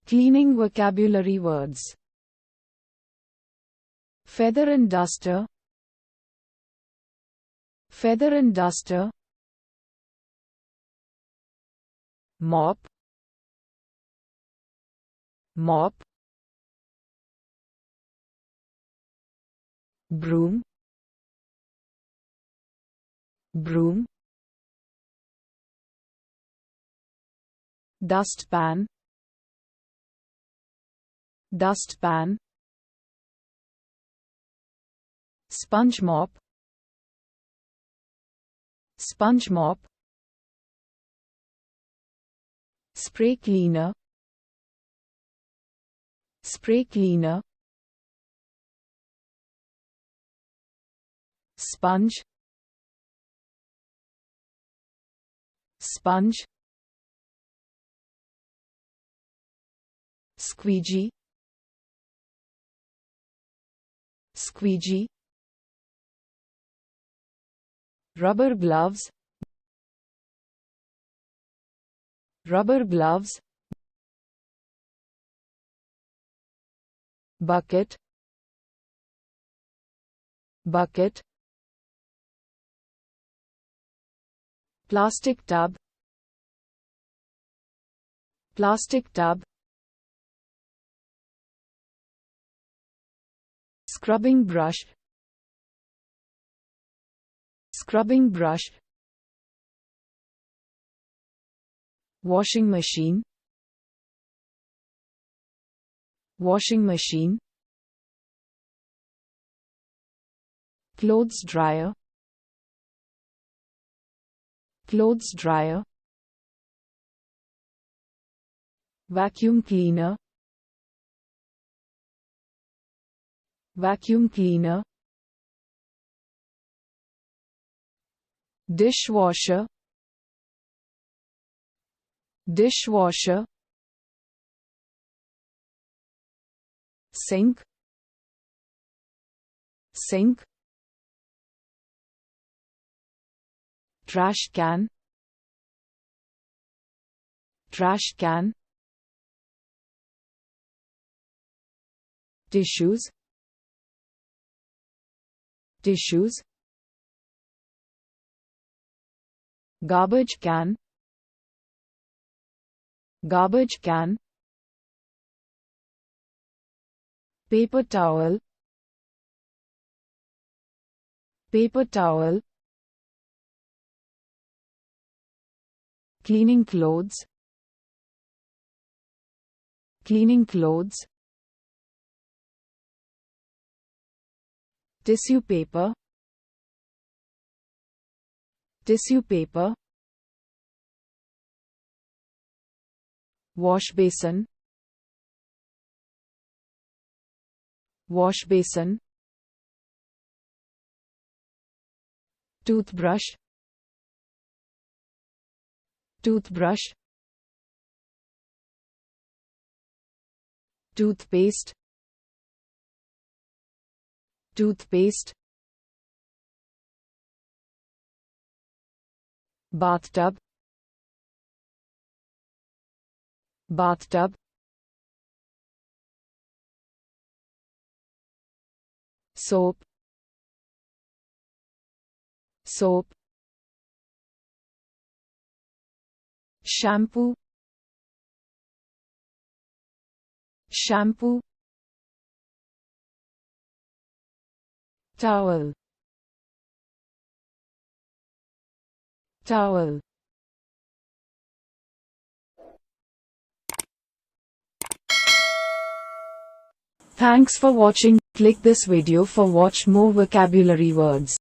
Cleaning vocabulary words. Feather and duster. Feather and duster. Mop. Mop. Broom. Broom. Dustpan. Dustpan. Sponge mop. Sponge mop. Spray cleaner. Spray cleaner. Sponge. Sponge. Squeegee. Squeegee. Rubber gloves. Rubber gloves. Bucket. Bucket. Plastic tub. Plastic tub. Scrubbing brush. Scrubbing brush. Washing machine. Washing machine. Clothes dryer. Clothes dryer. Vacuum cleaner. Vacuum cleaner. Dishwasher. Dishwasher. Sink. Sink. Trash can. Trash can. Tissues. Tissues. Garbage can. Garbage can. Paper towel. Paper towel. Cleaning clothes. Cleaning clothes. Tissue paper. Tissue paper. Wash basin. Wash basin. Toothbrush. Toothbrush. Toothpaste. Toothpaste. Bathtub. Bathtub. Soap. Soap. Shampoo. Shampoo. Towel. Towel. Thanks for watching. Click this video for watch more vocabulary words.